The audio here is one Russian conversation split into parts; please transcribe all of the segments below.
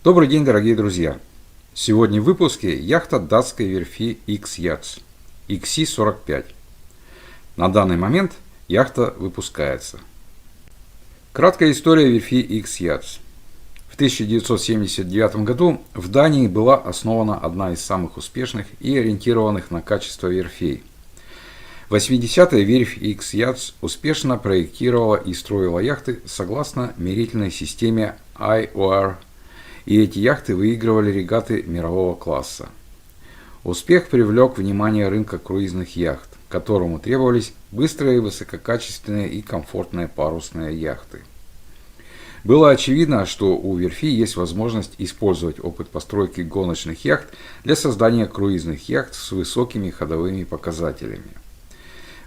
Добрый день, дорогие друзья! Сегодня в выпуске яхта датской верфи X-Yachts XC-45. На данный момент яхта выпускается. Краткая история верфи X-Yachts. В 1979 году в Дании была основана одна из самых успешных и ориентированных на качество верфей. В 80-е верфь X-Yachts успешно проектировала и строила яхты согласно мерительной системе IOR, и эти яхты выигрывали регаты мирового класса. Успех привлек внимание рынка круизных яхт, которому требовались быстрые, высококачественные и комфортные парусные яхты. Было очевидно, что у верфи есть возможность использовать опыт постройки гоночных яхт для создания круизных яхт с высокими ходовыми показателями.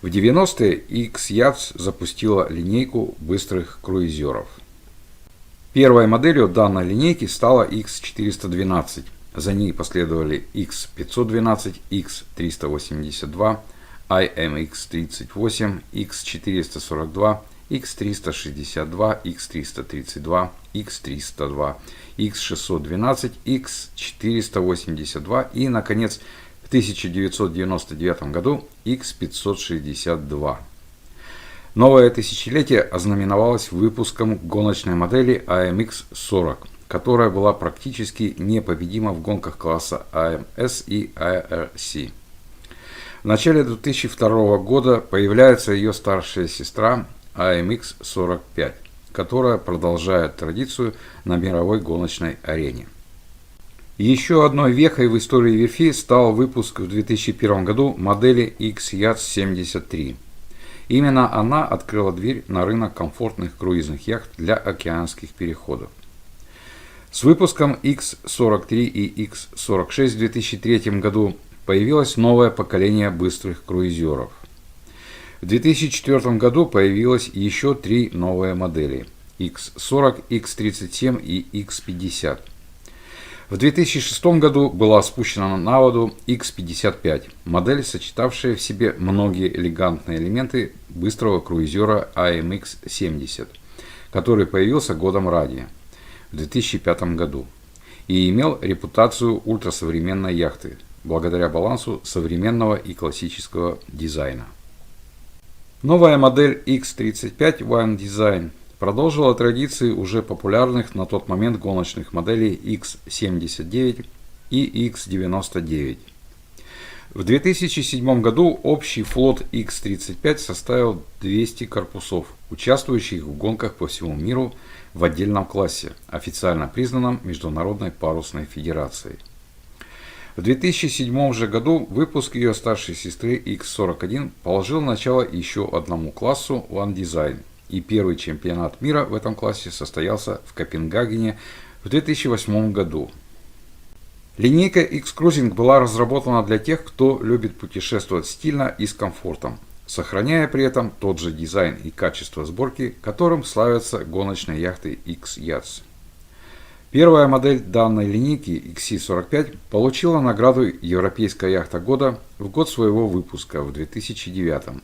В 90-е X-Yachts запустила линейку быстрых круизеров. Первой моделью данной линейки стала X412. За ней последовали X512, X382, IMX38, X442, X362, X332, X302, X612, X482 и, наконец, в 1999 году X562. Новое тысячелетие ознаменовалось выпуском гоночной модели AMX-40, которая была практически непобедима в гонках класса AMS и ARC. В начале 2002 года появляется ее старшая сестра AMX-45, которая продолжает традицию на мировой гоночной арене. Еще одной вехой в истории верфи стал выпуск в 2001 году модели X-Yachts 73. Именно она открыла дверь на рынок комфортных круизных яхт для океанских переходов. С выпуском X43 и X46 в 2003 году появилось новое поколение быстрых круизеров. В 2004 году появилось еще три новые модели X40, X37 и X50. В 2006 году была спущена на воду X55, модель, сочетавшая в себе многие элегантные элементы быстрого круизера AMX-70, который появился годом ранее, в 2005 году, и имел репутацию ультрасовременной яхты, благодаря балансу современного и классического дизайна. Новая модель X35 One Design продолжила традиции уже популярных на тот момент гоночных моделей X79 и X99. В 2007 году общий флот X35 составил 200 корпусов, участвующих в гонках по всему миру в отдельном классе, официально признанном Международной парусной федерацией. В 2007 же году выпуск ее старшей сестры X41 положил начало еще одному классу One Design, и первый чемпионат мира в этом классе состоялся в Копенгагене в 2008 году. Линейка X-Cruising была разработана для тех, кто любит путешествовать стильно и с комфортом, сохраняя при этом тот же дизайн и качество сборки, которым славятся гоночные яхты X-Yachts. Первая модель данной линейки XC45 получила награду «Европейская яхта года» в год своего выпуска в 2009.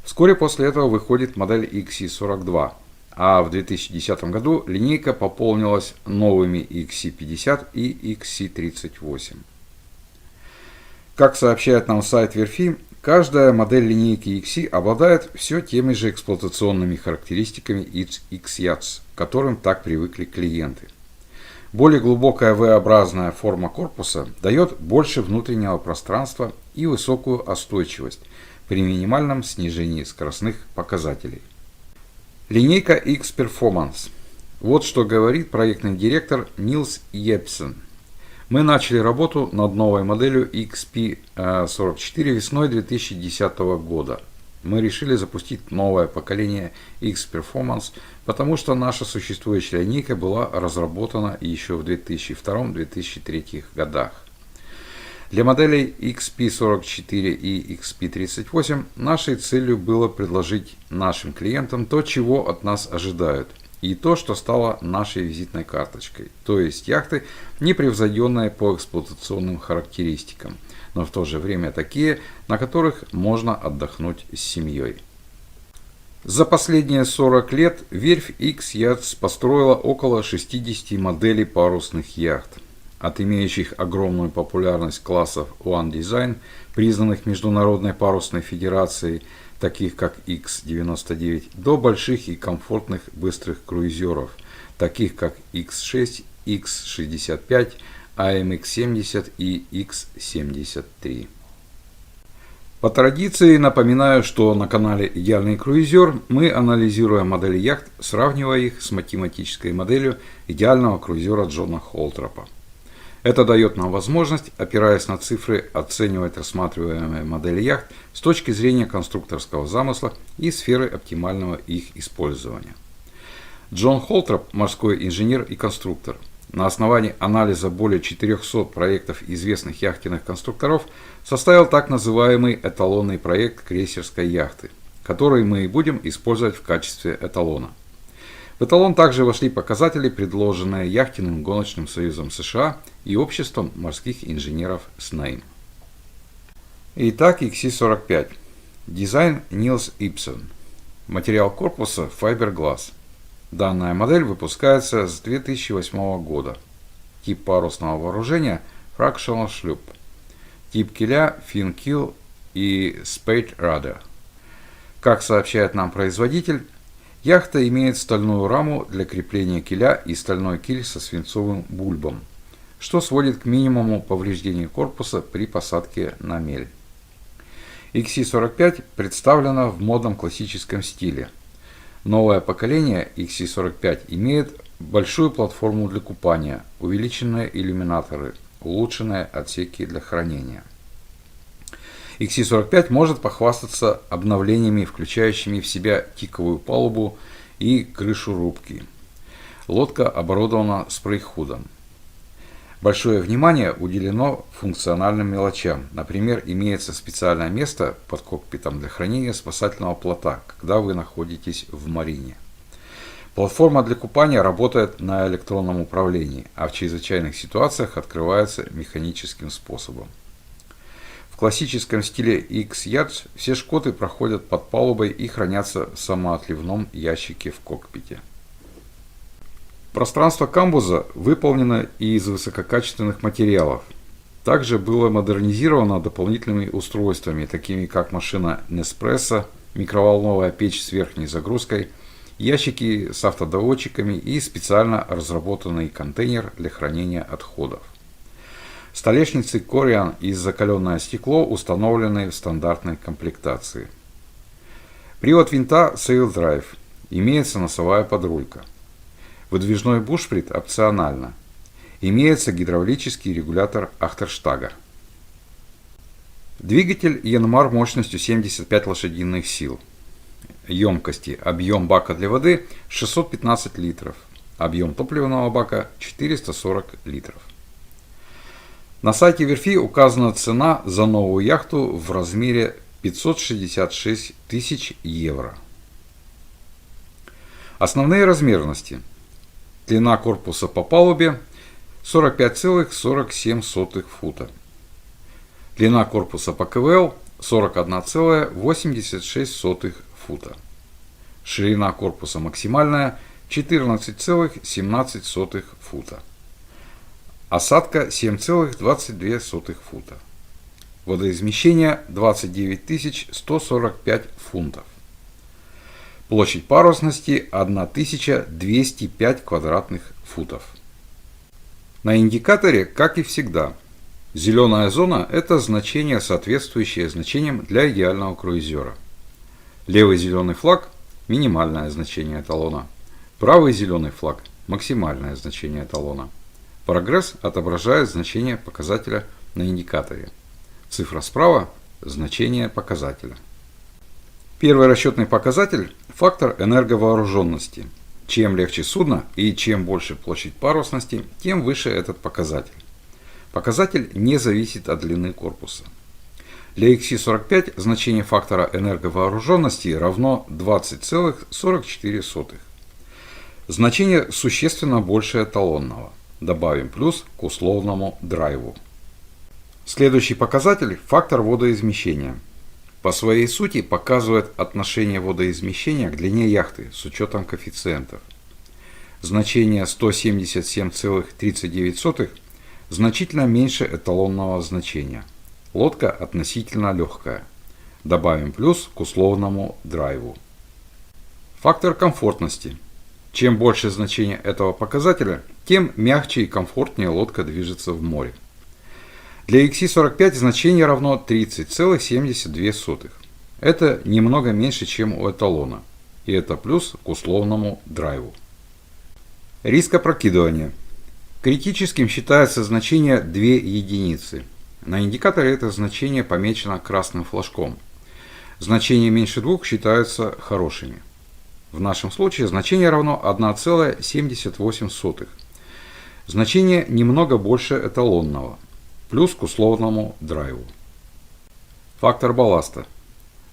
Вскоре после этого выходит модель XC42, а в 2010 году линейка пополнилась новыми XC50 и XC38. Как сообщает нам сайт верфи, каждая модель линейки XC обладает все теми же эксплуатационными характеристиками X-Yachts, к которым так привыкли клиенты. Более глубокая V-образная форма корпуса дает больше внутреннего пространства и высокую остойчивость при минимальном снижении скоростных показателей. Линейка X-Performance. Вот что говорит проектный директор Нилс Йепсен. Мы начали работу над новой моделью XP44 весной 2010 года. Мы решили запустить новое поколение X-Performance, потому что наша существующая линейка была разработана еще в 2002-2003 годах. Для моделей XP44 и XP38 нашей целью было предложить нашим клиентам то, чего от нас ожидают, и то, что стало нашей визитной карточкой, то есть яхты, непревзойденные по эксплуатационным характеристикам, но в то же время такие, на которых можно отдохнуть с семьей. За последние 40 лет верфь X-Yachts построила около 60 моделей парусных яхт, от имеющих огромную популярность классов One Design, признанных Международной парусной федерацией, таких как X-99, до больших и комфортных быстрых круизеров, таких как X6, X65, AMX-70 и X-73. По традиции напоминаю, что на канале Идеальный круизер мы анализируем модели яхт, сравнивая их с математической моделью идеального круизера Джона Холтропа. Это дает нам возможность, опираясь на цифры, оценивать рассматриваемые модели яхт с точки зрения конструкторского замысла и сферы оптимального их использования. Джон Холтроп – морской инженер и конструктор. На основании анализа более 400 проектов известных яхтенных конструкторов составил так называемый эталонный проект крейсерской яхты, который мы и будем использовать в качестве эталона. В эталон также вошли показатели, предложенные Яхтенным гоночным союзом США и обществом морских инженеров SNAIM. Итак, XC45. Дизайн Нилс Ипсон. Материал корпуса Fiberglass. Данная модель выпускается с 2008 года. Тип парусного вооружения Fractional Sloop. Тип киля Fin Keel и Spade Rudder. Как сообщает нам производитель, яхта имеет стальную раму для крепления киля и стальной киль со свинцовым бульбом, что сводит к минимуму повреждений корпуса при посадке на мель. XC45 представлена в модном классическом стиле. Новое поколение XC45 имеет большую платформу для купания, увеличенные иллюминаторы, улучшенные отсеки для хранения. XC45 может похвастаться обновлениями, включающими в себя тиковую палубу и крышу рубки. Лодка оборудована спрей-худом. Большое внимание уделено функциональным мелочам. Например, имеется специальное место под кокпитом для хранения спасательного плота, когда вы находитесь в марине. Платформа для купания работает на электронном управлении, а в чрезвычайных ситуациях открывается механическим способом. В классическом стиле X-Yachts все шкоты проходят под палубой и хранятся в самоотливном ящике в кокпите. Пространство камбуза выполнено из высококачественных материалов. Также было модернизировано дополнительными устройствами, такими как машина Nespresso, микроволновая печь с верхней загрузкой, ящики с автодоводчиками и специально разработанный контейнер для хранения отходов. Столешницы Corian и закаленное стекло установлены в стандартной комплектации. Привод винта Sail Drive. Имеется носовая подрулька. Выдвижной бушприт опционально. Имеется гидравлический регулятор Ахтерштага. Двигатель Yanmar мощностью 75 лошадиных сил. Емкости. Объем бака для воды 615 литров. Объем топливного бака 440 литров. На сайте верфи указана цена за новую яхту в размере 566 тысяч евро. Основные размерности. Длина корпуса по палубе 45,47 фута. Длина корпуса по КВЛ 41,86 фута. Ширина корпуса максимальная 14,17 фута. Осадка 7,22 фута. Водоизмещение 29 145 фунтов. Площадь парусности 1205 квадратных футов. На индикаторе, как и всегда, зеленая зона – это значение, соответствующее значениям для идеального круизера. Левый зеленый флаг – минимальное значение эталона. Правый зеленый флаг – максимальное значение эталона. Прогресс отображает значение показателя на индикаторе. Цифра справа – значение показателя. Первый расчетный показатель – фактор энерговооруженности. Чем легче судно и чем больше площадь парусности, тем выше этот показатель. Показатель не зависит от длины корпуса. Для XC45 значение фактора энерговооруженности равно 20,44. Значение существенно больше эталонного. Добавим плюс к условному драйву. Следующий показатель – фактор водоизмещения. по своей сути показывает отношение водоизмещения к длине яхты с учетом коэффициентов. Значение 177,39 значительно меньше эталонного значения. Лодка относительно легкая. Добавим плюс к условному драйву. Фактор комфортности. Чем больше значение этого показателя, тем мягче и комфортнее лодка движется в море. Для XC45 значение равно 30,72. Это немного меньше, чем у эталона. И это плюс к условному драйву. Риск опрокидывания. Критическим считается значение 2 единицы. На индикаторе это значение помечено красным флажком. Значения меньше 2 считаются хорошими. В нашем случае значение равно 1,78. Значение немного больше эталонного. Плюс к условному драйву. Фактор балласта.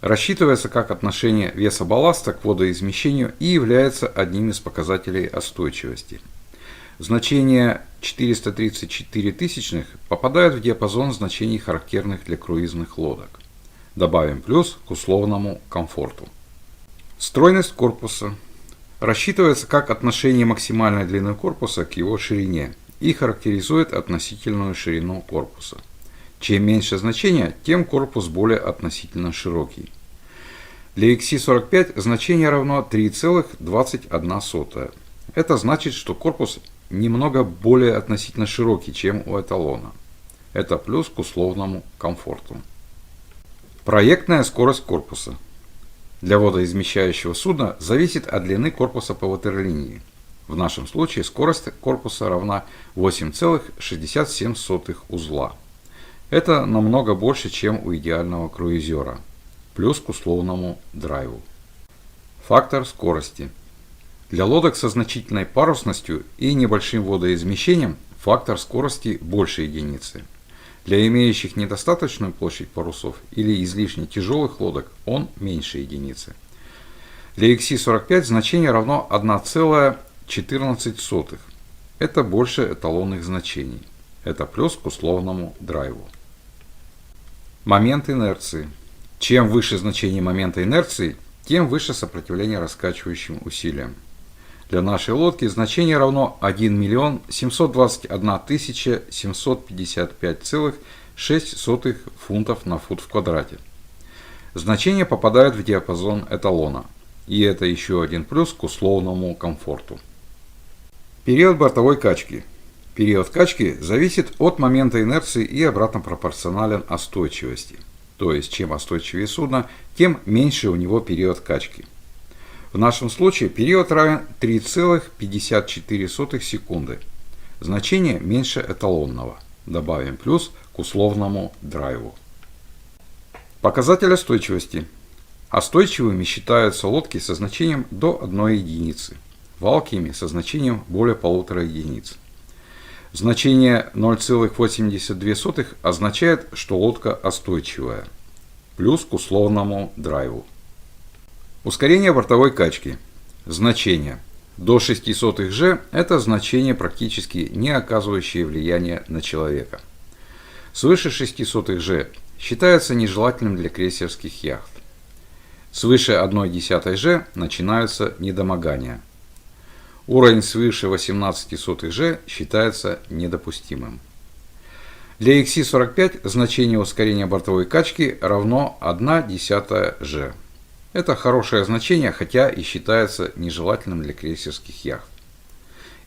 Рассчитывается как отношение веса балласта к водоизмещению и является одним из показателей остойчивости. Значение 434 тысячных попадает в диапазон значений, характерных для круизных лодок. Добавим плюс к условному комфорту. Стройность корпуса. Рассчитывается как отношение максимальной длины корпуса к его ширине и характеризует относительную ширину корпуса. Чем меньше значение, тем корпус более относительно широкий. Для XC45 значение равно 3,21. Это значит, что корпус немного более относительно широкий, чем у эталона. Это плюс к условному комфорту. Проектная скорость корпуса. Для водоизмещающего судна зависит от длины корпуса по ватерлинии. В нашем случае скорость корпуса равна 8,67 узла. Это намного больше, чем у идеального круизера. Плюс к условному драйву. Фактор скорости. Для лодок со значительной парусностью и небольшим водоизмещением фактор скорости больше единицы. Для имеющих недостаточную площадь парусов или излишне тяжелых лодок он меньше единицы. Для XC45 значение равно 1,14. Это больше эталонных значений. Это плюс к условному драйву. Момент инерции. Чем выше значение момента инерции, тем выше сопротивление раскачивающим усилиям. Для нашей лодки значение равно 1 721 755,6 фунтов на фут в квадрате. Значение попадает в диапазон эталона. И это еще один плюс к условному комфорту. Период бортовой качки. Период качки зависит от момента инерции и обратно пропорционален остойчивости. То есть, чем остойчивее судно, тем меньше у него период качки. В нашем случае период равен 3,54 секунды. Значение меньше эталонного. Добавим плюс к условному драйву. Показатель остойчивости. Остойчивыми считаются лодки со значением до 1 единицы. Валкими со значением более 1,5 единиц. Значение 0,82 означает, что лодка остойчивая. Плюс к условному драйву. Ускорение бортовой качки. Значение до 0,06 G – это значение, практически не оказывающее влияния на человека. Свыше 0,06 G считается нежелательным для крейсерских яхт. Свыше 0,1 G начинаются недомогания. Уровень свыше 0,18 G считается недопустимым. Для XC45 значение ускорения бортовой качки равно 0,1 G. Это хорошее значение, хотя и считается нежелательным для крейсерских яхт.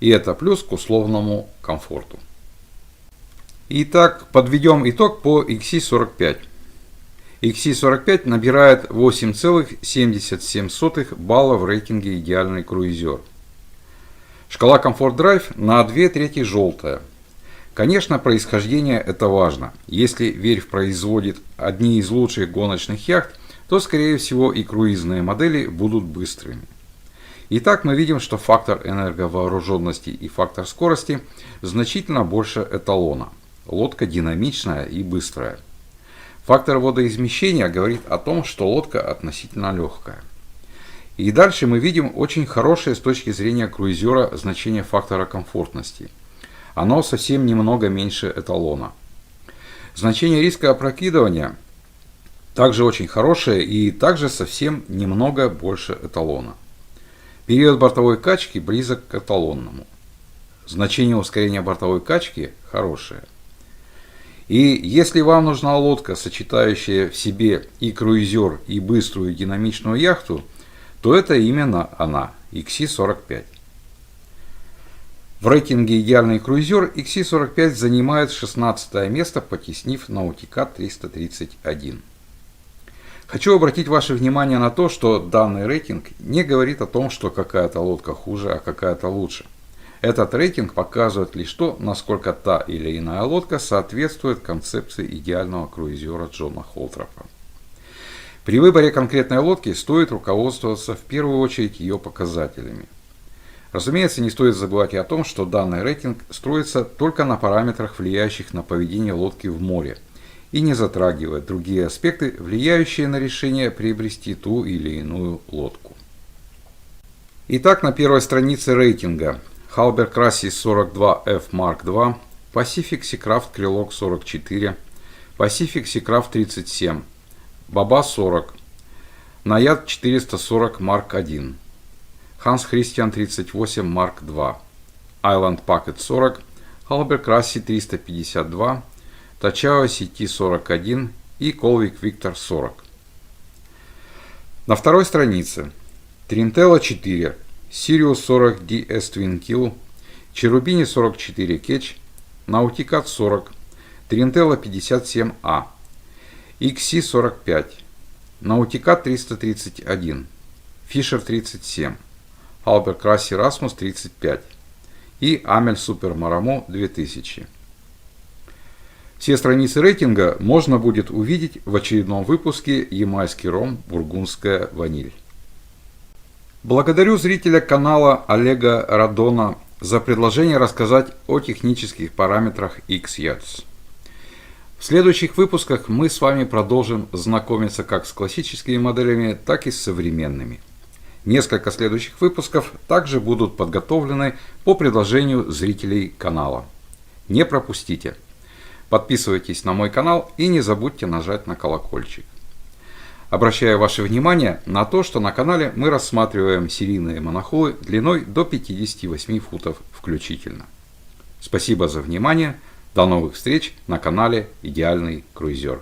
И это плюс к условному комфорту. Итак, подведем итог по XC45. XC45 набирает 8,77 балла в рейтинге «Идеальный круизер». Шкала Comfort Drive на 2/3 желтая. Конечно, происхождение это важно. Если Верфь производит одни из лучших гоночных яхт, то скорее всего и круизные модели будут быстрыми. Итак, мы видим, что фактор энерговооруженности и фактор скорости значительно больше эталона. Лодка динамичная и быстрая. Фактор водоизмещения говорит о том, что лодка относительно легкая. И дальше мы видим очень хорошее с точки зрения круизера значение фактора комфортности. Оно совсем немного меньше эталона. Значение риска опрокидывания Также очень хорошая и также совсем немного больше эталона. Период бортовой качки близок к эталонному. Значение ускорения бортовой качки хорошее. И если вам нужна лодка, сочетающая в себе и круизер, и быструю динамичную яхту, то это именно она, XC45. В рейтинге «Идеальный круизер» XC45 занимает 16 место, потеснив Nautica 331. Хочу обратить ваше внимание на то, что данный рейтинг не говорит о том, что какая-то лодка хуже, а какая-то лучше. Этот рейтинг показывает лишь то, насколько та или иная лодка соответствует концепции идеального круизера Джона Холтропа. При выборе конкретной лодки стоит руководствоваться в первую очередь ее показателями. Разумеется, не стоит забывать и о том, что данный рейтинг строится только на параметрах, влияющих на поведение лодки в море, и не затрагивает другие аспекты, влияющие на решение приобрести ту или иную лодку. Итак, на первой странице рейтинга Halber Crassis 42F Mark II, Pacific Seacraft Krylok 44, Pacific Seacraft 37, Baba 40, Nayad 440 Mark I, Hans Christian 38 Mark II, Island Packet 40, Halber Crassis 352, Tachao CT41 и Colvik Victor 40. На второй странице Trintella 4, Sirius 40 DS Twin Kill, Cherubini 44 Catch, Nautica 40, Trintella 57A, XC45, Nautica 331, Fisher 37, Halber Crassis Rasmus 35 и Amel Super Maramo 2000. Все страницы рейтинга можно будет увидеть в очередном выпуске «Ямайский ром. Бургундская ваниль». Благодарю зрителя канала Олега Радона за предложение рассказать о технических параметрах X-Yachts. В следующих выпусках мы с вами продолжим знакомиться как с классическими моделями, так и с современными. Несколько следующих выпусков также будут подготовлены по предложению зрителей канала. Не пропустите! Подписывайтесь на мой канал и не забудьте нажать на колокольчик. Обращаю ваше внимание на то, что на канале мы рассматриваем серийные монохолы длиной до 58 футов включительно. Спасибо за внимание. До новых встреч на канале «Идеальный круизер».